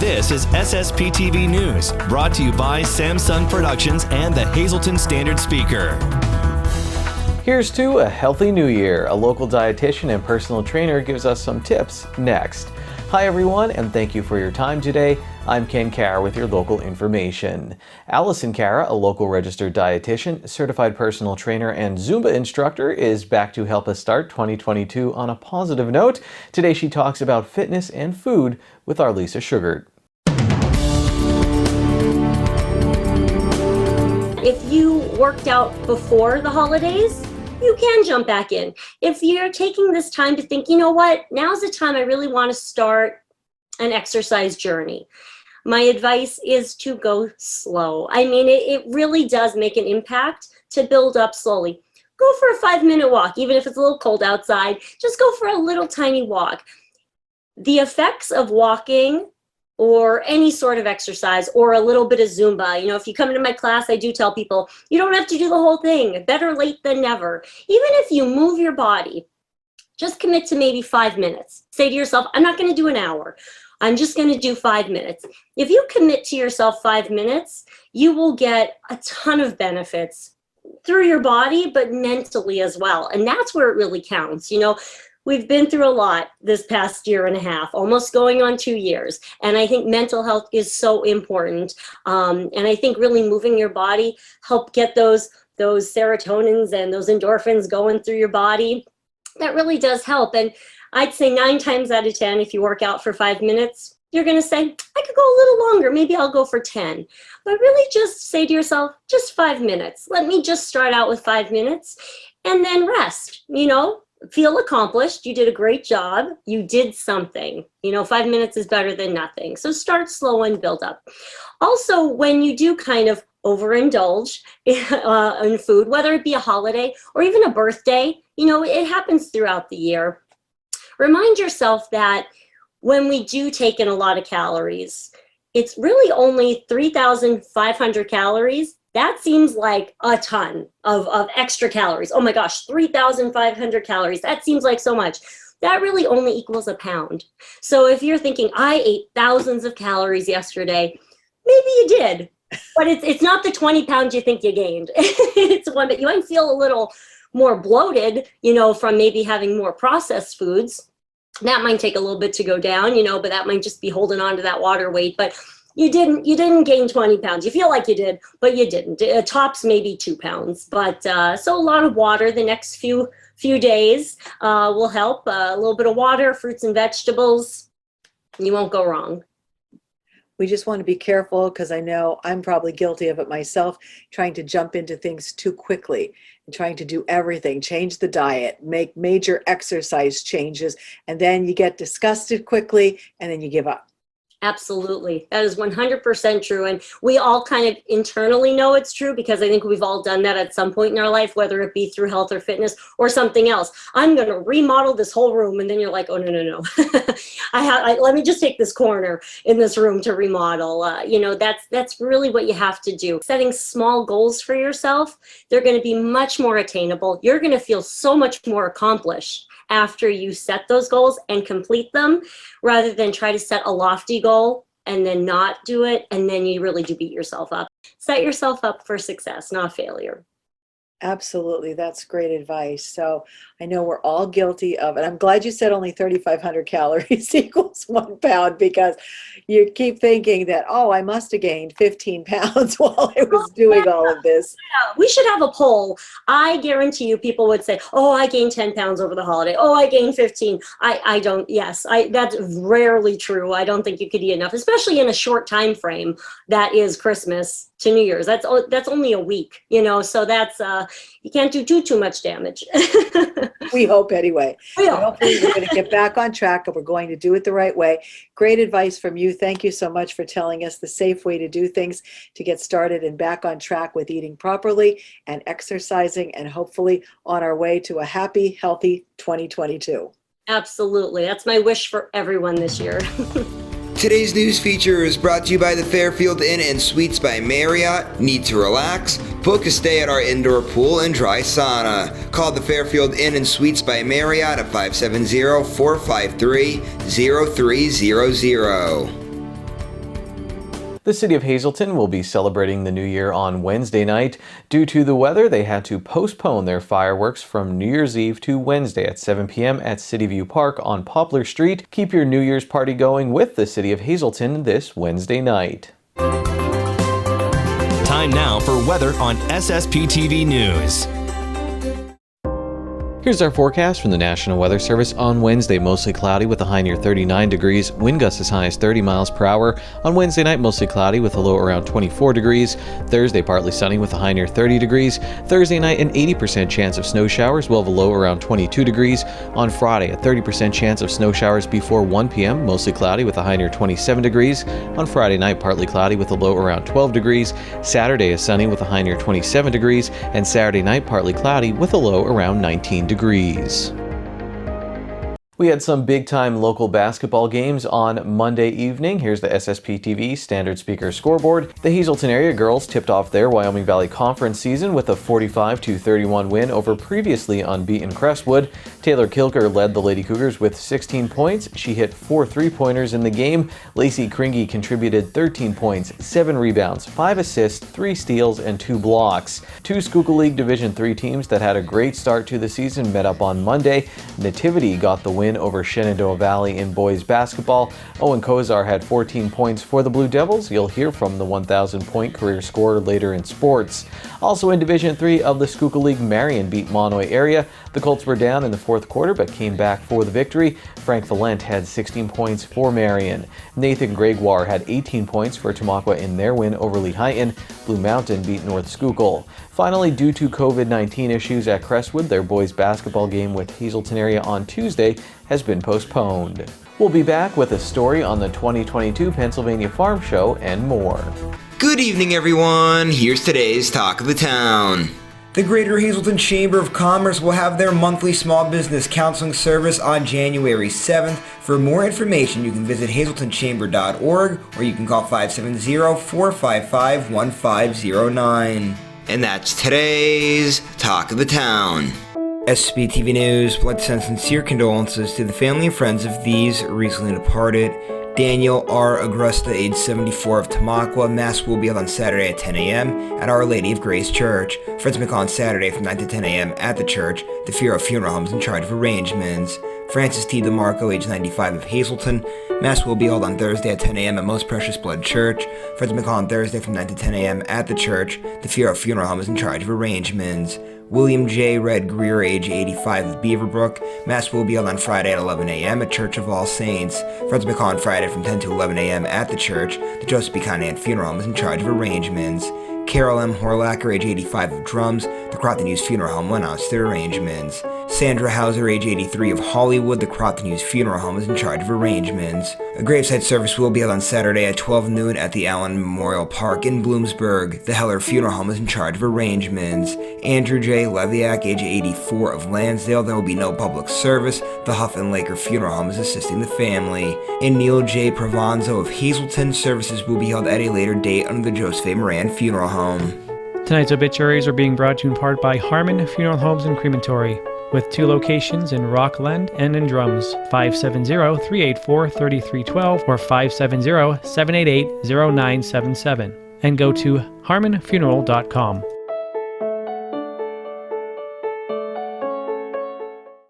This is SSPTV News, brought to you by Samsung Productions and the Hazleton Standard Speaker. Here's to a healthy new year. A local dietitian and personal trainer gives us some tips next. Hi everyone, and thank you for your time today. I'm Ken Carr with your local information. Allison Carra, a local registered dietitian, certified personal trainer, and Zumba instructor, is back to help us start 2022 on a positive note. Today she talks about fitness and food with our Lisa Sugart. If you worked out before the holidays, you can jump back in. If you're taking this time to think, you know what, now's the time I really want to start an exercise journey. My advice is to go slow. I mean, it really does make an impact to build up slowly. Go for a 5-minute walk, even if it's a little cold outside. Just go for a little tiny walk. The effects of walking or any sort of exercise or a little bit of Zumba. You know, if you come into my class, I do tell people, you don't have to do the whole thing. Better late than never. Even if you move your body, just commit to maybe 5 minutes. Say to yourself, I'm not going to do an hour. I'm just going to do 5 minutes. If you commit to yourself 5 minutes, you will get a ton of benefits through your body, but mentally as well. And that's where it really counts. You know, we've been through a lot this past year and a half, almost going on 2 years. And I think mental health is so important. And I think really moving your body help get those serotonins and those endorphins going through your body. That really does help. And I'd say 9 times out of 10, if you work out for 5 minutes, you're going to say, I could go a little longer. Maybe I'll go for 10. But really just say to yourself, just 5 minutes. Let me just start out with 5 minutes and then rest, you know. Feel accomplished. You did a great job. You did something. You know, 5 minutes is better than nothing. So start slow and build up. Also, when you do kind of overindulge in food, whether it be a holiday or even a birthday, you know, it happens throughout the year. Remind yourself that when we do take in a lot of calories, it's really only 3,500 calories. That seems like a ton of extra calories. Oh my gosh, 3,500 calories. That seems like so much. That really only equals a pound. So if you're thinking, I ate thousands of calories yesterday, maybe you did, but it's not the 20 pounds you think you gained. It's one, but you might feel a little more bloated, you know, from maybe having more processed foods. That might take a little bit to go down, you know, but that might just be holding on to that water weight. But you didn't gain 20 pounds. You feel like you did, but you didn't. Tops maybe 2 pounds. But so a lot of water the next few days will help. A little bit of water, fruits and vegetables. You won't go wrong. We just want to be careful because I know I'm probably guilty of it myself, trying to jump into things too quickly and trying to do everything, change the diet, make major exercise changes, and then you get disgusted quickly and then you give up. Absolutely. That is 100% true. And we all kind of internally know it's true because I think we've all done that at some point in our life, whether it be through health or fitness or something else. I'm going to remodel this whole room. And then you're like, oh, no. Let me just take this corner in this room to remodel. You know, that's really what you have to do. Setting small goals for yourself, they're going to be much more attainable. You're going to feel so much more accomplished after you set those goals and complete them, rather than try to set a lofty goal and then not do it, and then you really do beat yourself up. Set yourself up for success, not failure. Absolutely. That's great advice. So I know we're all guilty of it. I'm glad you said only 3,500 calories equals 1 pound, because you keep thinking that, oh, I must have gained 15 pounds while I was doing all of this. Yeah, we should have a poll. I guarantee you people would say, oh, I gained 10 pounds over the holiday. Oh, I gained 15. I don't. Yes, that's rarely true. I don't think you could eat enough, especially in a short time frame that is Christmas to New Year's. That's only a week, you know, so that's you can't do too much damage. We hope anyway. Hopefully we're going to get back on track and we're going to do it the right way. Great advice from you. Thank you so much for telling us the safe way to do things to get started and back on track with eating properly and exercising, and hopefully on our way to a happy, healthy 2022. Absolutely. That's my wish for everyone this year. Today's news feature is brought to you by the Fairfield Inn and Suites by Marriott. Need to relax? Book a stay at our indoor pool and dry sauna. Call the Fairfield Inn and Suites by Marriott at 570-453-0300. The city of Hazleton will be celebrating the new year on Wednesday night. Due to the weather, they had to postpone their fireworks from New Year's Eve to Wednesday at 7 p.m. at City View Park on Poplar Street. Keep your New Year's party going with the city of Hazleton this Wednesday night. Time now for weather on SSPTV News. Here's our forecast from the National Weather Service. On Wednesday, mostly cloudy with a high near 39 degrees. Wind gusts as high as 30 miles per hour. On Wednesday night, mostly cloudy with a low around 24 degrees. Thursday, partly sunny with a high near 30 degrees. Thursday night, an 80% chance of snow showers. We'll have a low around 22 degrees. On Friday, a 30% chance of snow showers before 1 p.m. Mostly cloudy with a high near 27 degrees. On Friday night, partly cloudy with a low around 12 degrees. Saturday is sunny with a high near 27 degrees. And Saturday night, partly cloudy with a low around 19 degrees. We had some big-time local basketball games on Monday evening. Here's the SSPTV standard speaker scoreboard. The Hazleton area girls tipped off their Wyoming Valley Conference season with a 45-31 win over previously unbeaten Crestwood. Taylor Kilker led the Lady Cougars with 16 points. She hit 4 three-pointers in the game. Lacey Kringy contributed 13 points, 7 rebounds, 5 assists, 3 steals, and 2 blocks. Two Schuylkill League Division III teams that had a great start to the season met up on Monday. Nativity got the win over Shenandoah Valley in boys basketball. Owen Kozar had 14 points for the Blue Devils. You'll hear from the 1,000-point career scorer later in sports. Also in Division III of the Schuylkill League, Marion beat Monoy area. The Colts were down in the fourth quarter but came back for the victory. Frank Valent had 16 points for Marion. Nathan Gregoire had 18 points for Tamaqua in their win over Lehighton. Blue Mountain beat North Schuylkill. Finally, due to COVID-19 issues at Crestwood, their boys basketball game with Hazleton area on Tuesday has been postponed. We'll be back with a story on the 2022 Pennsylvania Farm Show and more. Good evening, everyone. Here's today's Talk of the Town. The Greater Hazleton Chamber of Commerce will have their monthly small business counseling service on January 7th. For more information, you can visit hazletonchamber.org or you can call 570-455-1509. And that's today's Talk of the Town. SSPTV News would like to send sincere condolences to the family and friends of these recently departed. Daniel R. Agrusta, age 74, of Tamaqua. Mass will be held on Saturday at 10 a.m. at Our Lady of Grace Church. Friends may call on Saturday from 9 to 10 a.m. at the church. The Firo Funeral Home is in charge of arrangements. Francis T. DeMarco, age 95, of Hazleton. Mass will be held on Thursday at 10 a.m. at Most Precious Blood Church. Friends may call on Thursday from 9 to 10 a.m. at the church. The Firo Funeral Home is in charge of arrangements. William J. Red Greer, age 85, of Beaverbrook. Mass will be held on Friday at 11 a.m. at Church of All Saints. Friends may call on Friday from 10 to 11 a.m. at the church. The Joseph B. Conant Funeral Home is in charge of arrangements. Carol M. Horlacker, age 85, of Drums. The Crofton Hughes Funeral Home will announce their arrangements. Sandra Hauser, age 83, of Hollywood. The Crofton Hughes Funeral Home is in charge of arrangements. A graveside service will be held on Saturday at 12 noon at the Allen Memorial Park in Bloomsburg. The Heller Funeral Home is in charge of arrangements. Andrew J. Leviak, age 84, of Lansdale. There will be no public service. The Huff and Laker Funeral Home is assisting the family. And Neil J. Provanzo, of Hazleton. Services will be held at a later date under the Joseph A. Moran Funeral Home. Tonight's obituaries are being brought to you in part by Harmon Funeral Homes and Crematory, with 2 locations in Rockland and in Drums, 570-384-3312 or 570-788-0977, and go to harmonfuneral.com.